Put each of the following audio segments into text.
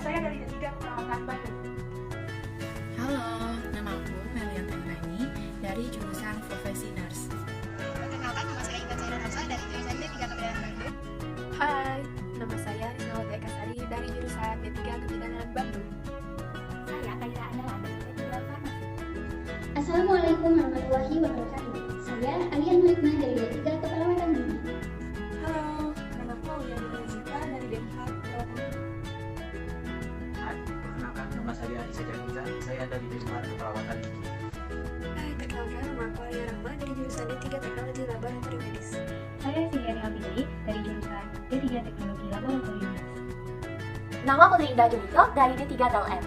saya dari D3 Keperawatan Bandung. Halo, nama aku Melian Tangrani dari jurusan Profesi Nurse. Perkenalkan, nama saya Intan Saira Nafsa dari jurusan D3 Kebidanan Bandung. Hai, nama saya Ismail Dekasari dari jurusan D3 Kebidanan Bandung. Saya Kaira Andalan dari D3 Farmasi. Assalamualaikum warahmatullahi wabarakatuh. Saya Alian Hikmah dari D3 Keperawatan Gigi. Halo, nama aku Aulia Zita dari D4 Keperawatan Gigi. Hai, perkenalkan nama saya Anissa Janita, saya dari D4 Keperawatan Gigi. Hai, perkenalkan nama aku Alia Rahma dari jurusan D3 Teknologi Laboratorium Medis. Saya Siliani Alfitri dari jurusan D3 Teknologi Laboratorium Medis. Nama Putri Indah Junito dari D3 TLM.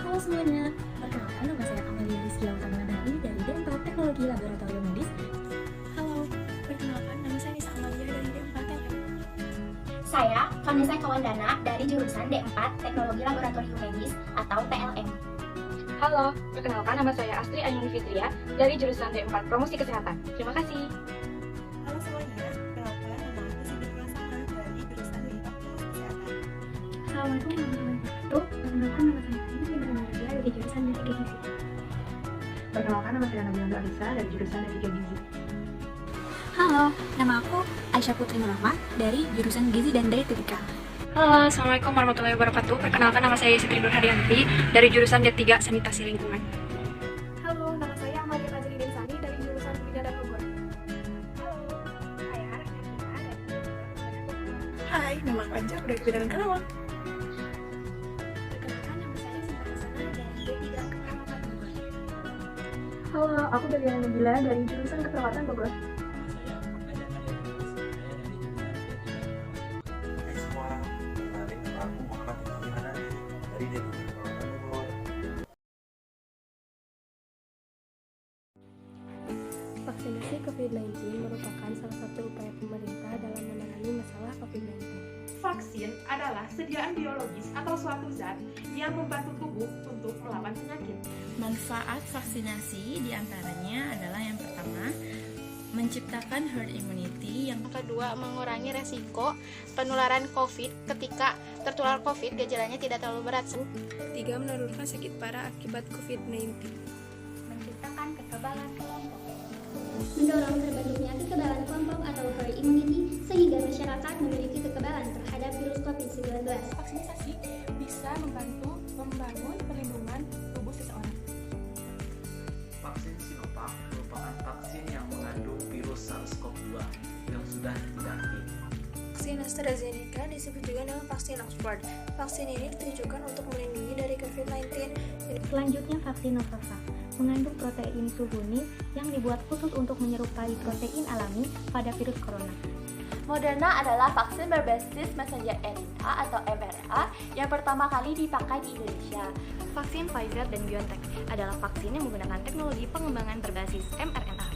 Halo semuanya, perkenalkan nama saya Amalia Rizky Utama-Madani dari D4 Teknologi Laboratorium Medis. Halo, perkenalkan nama saya Nisa Amalia dari D4 TLM. Saya Vanessa Kawandana dari jurusan D4 Teknologi Laboratorium Medis atau TLM. Halo, perkenalkan nama saya Astri Ayuni Fitria dari jurusan D4 Promosi Kesehatan. Terima kasih. Halo semuanya, perkenalkan nama aku Siti Prasana dari jurusan D4 Promosi Kesehatan. Assalamualaikum warahmatullahi wabarakatuh. Perkenalkan nama saya Tina Ibrahim dari jurusan D3 Gizi. Perkenalkan nama saya Nabila Alisa dari jurusan D3 Gizi. Halo, nama aku Aisyah Putri Rahmat dari jurusan Gizi dan Dietetika. Halo, Assalamualaikum warahmatullahi wabarakatuh. Perkenalkan nama saya Siti Nur Haryanti dari jurusan D3 Sanitasi Lingkungan. Halo, nama saya Amalia Fajri Densani dari jurusan Pidana Bogor. Halo, saya Rasmina dari Hai, nama aku Anja dari Kebidanan Karawang. Perkenalkan, nama saya Sinta Hasana dari D3 Keperawatan Bogor. Halo, aku Beliana Nabila dari jurusan Keperawatan Bogor. Hai semua, kenalin nama aku Muhammad Ibnu Hanadi dari D3 Keperawatan Bogor. Vaksinasi COVID-19 merupakan salah satu upaya pemerintah dalam menangani masalah COVID-19. Vaksin adalah sediaan biologis atau suatu zat yang membantu tubuh untuk melawan penyakit. Manfaat vaksinasi diantaranya adalah yang pertama, menciptakan herd immunity, yang Kedua, mengurangi resiko penularan COVID. Ketika tertular COVID, gejalanya tidak terlalu berat. Ketiga, menurunkan sakit parah akibat COVID-19. Menciptakan kekebalan kelompok. Mendorong terbentuknya kekebalan kelompok atau herd immunity sehingga masyarakat memiliki kekebalan terhadap virus COVID-19. Vaksinasi bisa membantu membangun perlindungan tubuh seseorang. Vaksin Sinovac merupakan vaksin yang mengandung virus SARS-CoV-2 yang sudah tidak aktif. Vaksin AstraZeneca disebut juga nama vaksin Oxford. Vaksin ini ditujukan untuk melindungi dari COVID-19. Selanjutnya vaksin Novavax mengandung protein subuni yang dibuat khusus untuk menyerupai protein alami pada virus corona. Moderna adalah vaksin berbasis messenger RNA atau mRNA yang pertama kali dipakai di Indonesia. Vaksin Pfizer dan BioNTech adalah vaksin yang menggunakan teknologi pengembangan berbasis mRNA.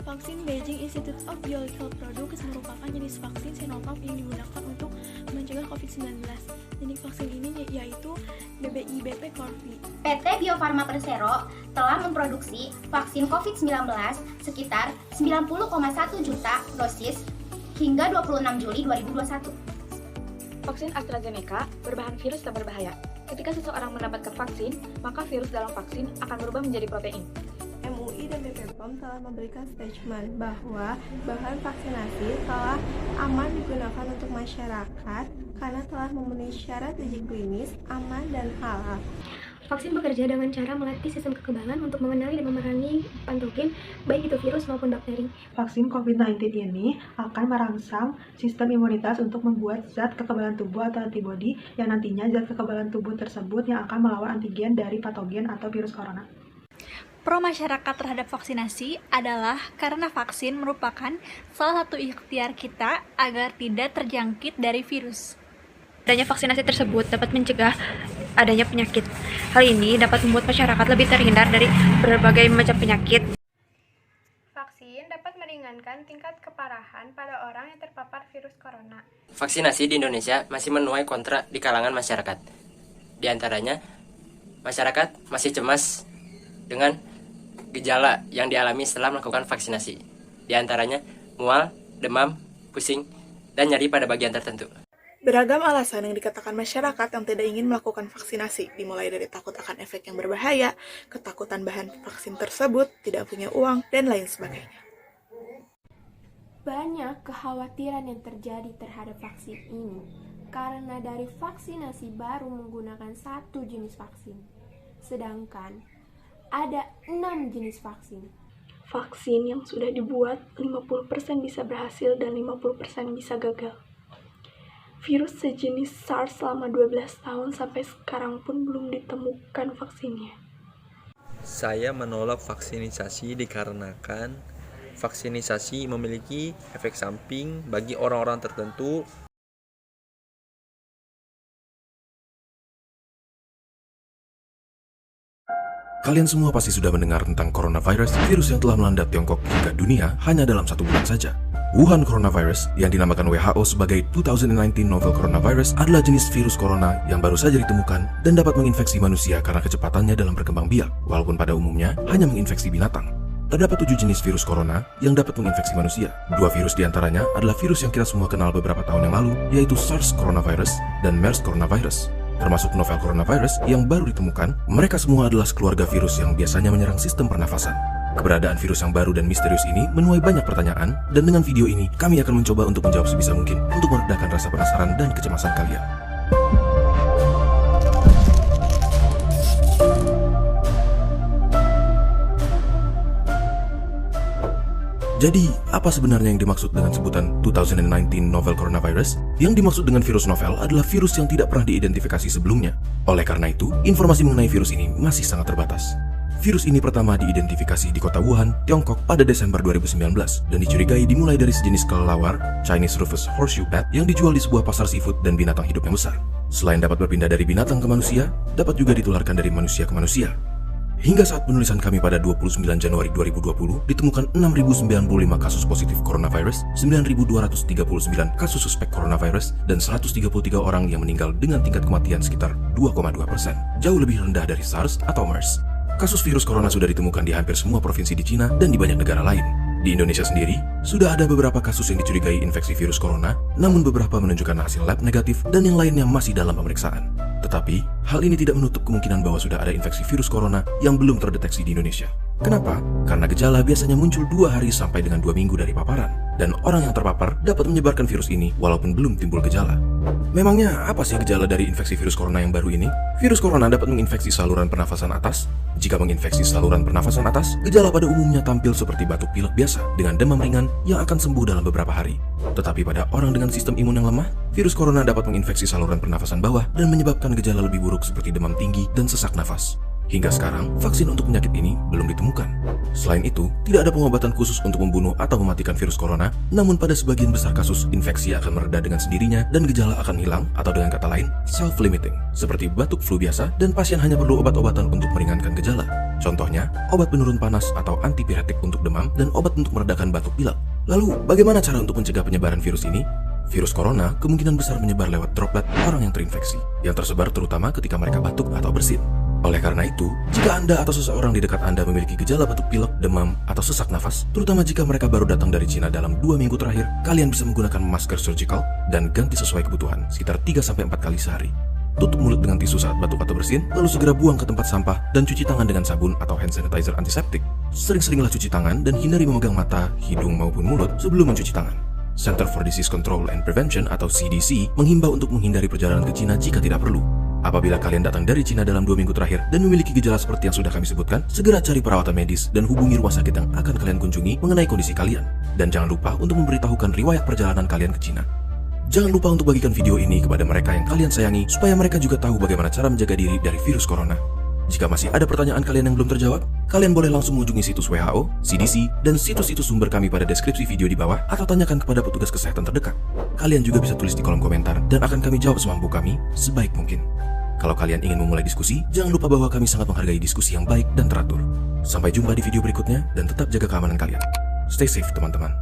Vaksin Beijing Institute of Biological Products merupakan jenis vaksin Sinovac yang digunakan untuk mencegah COVID-19. Jenis vaksin ini yaitu BBIBP Corvi. PT Bio Farma Persero telah memproduksi vaksin COVID-19 sekitar 90,1 juta dosis hingga 26 Juli 2021. Vaksin AstraZeneca berbahan virus tak berbahaya. Ketika seseorang mendapatkan vaksin, maka virus dalam vaksin akan berubah menjadi protein. MUI dan BPOM telah memberikan statement bahwa bahan vaksinasi telah aman digunakan untuk masyarakat karena telah memenuhi syarat uji klinis, aman, dan halal. Vaksin bekerja dengan cara melatih sistem kekebalan untuk mengenali dan memerangi patogen, baik itu virus maupun bakteri. Vaksin COVID-19 ini akan merangsang sistem imunitas untuk membuat zat kekebalan tubuh atau antibodi yang nantinya zat kekebalan tubuh tersebut yang akan melawan antigen dari patogen atau virus corona. Pro masyarakat terhadap vaksinasi adalah karena vaksin merupakan salah satu ikhtiar kita agar tidak terjangkit dari virus. Adanya vaksinasi tersebut dapat mencegah adanya penyakit. Hal ini dapat membuat masyarakat lebih terhindar dari berbagai macam penyakit. Vaksin dapat meringankan tingkat keparahan pada orang yang terpapar virus corona. Vaksinasi di Indonesia masih menuai kontra di kalangan masyarakat. Di antaranya, masyarakat masih cemas dengan gejala yang dialami setelah melakukan vaksinasi. Di antaranya, mual, demam, pusing, dan nyeri pada bagian tertentu. Beragam alasan yang dikatakan masyarakat yang tidak ingin melakukan vaksinasi, dimulai dari takut akan efek yang berbahaya, ketakutan bahan vaksin tersebut, tidak punya uang, dan lain sebagainya. Banyak kekhawatiran yang terjadi terhadap vaksin ini, karena dari vaksinasi baru menggunakan satu jenis vaksin, sedangkan ada 6 jenis vaksin. Vaksin yang sudah dibuat 50% bisa berhasil dan 50% bisa gagal. Virus sejenis SARS selama 12 tahun sampai sekarang pun belum ditemukan vaksinnya. Saya menolak vaksinasi dikarenakan vaksinasi memiliki efek samping bagi orang-orang tertentu. Kalian semua pasti sudah mendengar tentang coronavirus, virus yang telah melanda Tiongkok hingga dunia hanya dalam 1 bulan saja. Wuhan coronavirus, yang dinamakan WHO sebagai 2019 novel coronavirus, adalah jenis virus corona yang baru saja ditemukan dan dapat menginfeksi manusia karena kecepatannya dalam berkembang biak, walaupun pada umumnya hanya menginfeksi binatang. Terdapat 7 jenis virus corona yang dapat menginfeksi manusia. 2 virus diantaranya adalah virus yang kita semua kenal beberapa tahun yang lalu, yaitu SARS coronavirus dan MERS coronavirus. Termasuk novel coronavirus yang baru ditemukan, mereka semua adalah sekeluarga virus yang biasanya menyerang sistem pernafasan. Keberadaan virus yang baru dan misterius ini menuai banyak pertanyaan, dan dengan video ini kami akan mencoba untuk menjawab sebisa mungkin untuk meredakan rasa penasaran dan kecemasan kalian. Jadi, apa sebenarnya yang dimaksud dengan sebutan 2019 novel coronavirus? Yang dimaksud dengan virus novel adalah virus yang tidak pernah diidentifikasi sebelumnya. Oleh karena itu, informasi mengenai virus ini masih sangat terbatas. Virus ini pertama diidentifikasi di kota Wuhan, Tiongkok pada Desember 2019 dan dicurigai dimulai dari sejenis kelelawar, Chinese Rufous Horseshoe Bat, yang dijual di sebuah pasar seafood dan binatang hidup yang besar. Selain dapat berpindah dari binatang ke manusia, dapat juga ditularkan dari manusia ke manusia. Hingga saat penulisan kami pada 29 Januari 2020, ditemukan 6.095 kasus positif coronavirus, 9.239 kasus suspek coronavirus, dan 133 orang yang meninggal dengan tingkat kematian sekitar 2,2%. Jauh lebih rendah dari SARS atau MERS. Kasus virus corona sudah ditemukan di hampir semua provinsi di Cina dan di banyak negara lain. Di Indonesia sendiri, sudah ada beberapa kasus yang dicurigai infeksi virus corona, namun beberapa menunjukkan hasil lab negatif dan yang lainnya masih dalam pemeriksaan. Tetapi, hal ini tidak menutup kemungkinan bahwa sudah ada infeksi virus corona yang belum terdeteksi di Indonesia. Kenapa? Karena gejala biasanya muncul 2 hari sampai dengan 2 minggu dari paparan, dan orang yang terpapar dapat menyebarkan virus ini walaupun belum timbul gejala. Memangnya apa sih gejala dari infeksi virus corona yang baru ini? Virus corona dapat menginfeksi saluran pernafasan atas. Jika menginfeksi saluran pernafasan atas, gejala pada umumnya tampil seperti batuk pilek biasa dengan demam ringan yang akan sembuh dalam beberapa hari. Tetapi pada orang dengan sistem imun yang lemah, virus corona dapat menginfeksi saluran pernafasan bawah dan menyebabkan gejala lebih buruk seperti demam tinggi dan sesak nafas. Hingga sekarang, vaksin untuk penyakit ini belum ditemukan. Selain itu, tidak ada pengobatan khusus untuk membunuh atau mematikan virus corona, namun pada sebagian besar kasus, infeksi akan mereda dengan sendirinya dan gejala akan hilang, atau dengan kata lain, self-limiting, seperti batuk flu biasa, dan pasien hanya perlu obat-obatan untuk meringankan gejala. Contohnya, obat penurun panas atau antipiretik untuk demam, dan obat untuk meredakan batuk pilek. Lalu, bagaimana cara untuk mencegah penyebaran virus ini? Virus corona kemungkinan besar menyebar lewat droplet orang yang terinfeksi, yang tersebar terutama ketika mereka batuk atau bersin. Oleh karena itu, jika Anda atau seseorang di dekat Anda memiliki gejala batuk pilek, demam, atau sesak nafas, terutama jika mereka baru datang dari Cina dalam 2 minggu terakhir, kalian bisa menggunakan masker surgical dan ganti sesuai kebutuhan, sekitar 3-4 kali sehari. Tutup mulut dengan tisu saat batuk atau bersin, lalu segera buang ke tempat sampah dan cuci tangan dengan sabun atau hand sanitizer antiseptik. Sering-seringlah cuci tangan dan hindari memegang mata, hidung maupun mulut sebelum mencuci tangan. Center for Disease Control and Prevention atau CDC menghimbau untuk menghindari perjalanan ke Cina jika tidak perlu. Apabila kalian datang dari Cina dalam 2 minggu terakhir dan memiliki gejala seperti yang sudah kami sebutkan, segera cari perawatan medis dan hubungi rumah sakit yang akan kalian kunjungi mengenai kondisi kalian. Dan jangan lupa untuk memberitahukan riwayat perjalanan kalian ke Cina. Jangan lupa untuk bagikan video ini kepada mereka yang kalian sayangi supaya mereka juga tahu bagaimana cara menjaga diri dari virus corona. Jika masih ada pertanyaan kalian yang belum terjawab, kalian boleh langsung mengunjungi situs WHO, CDC, dan situs-situs sumber kami pada deskripsi video di bawah atau tanyakan kepada petugas kesehatan terdekat. Kalian juga bisa tulis di kolom komentar dan akan kami jawab semampu kami sebaik mungkin. Kalau kalian ingin memulai diskusi, jangan lupa bahwa kami sangat menghargai diskusi yang baik dan teratur. Sampai jumpa di video berikutnya dan tetap jaga keamanan kalian. Stay safe teman-teman.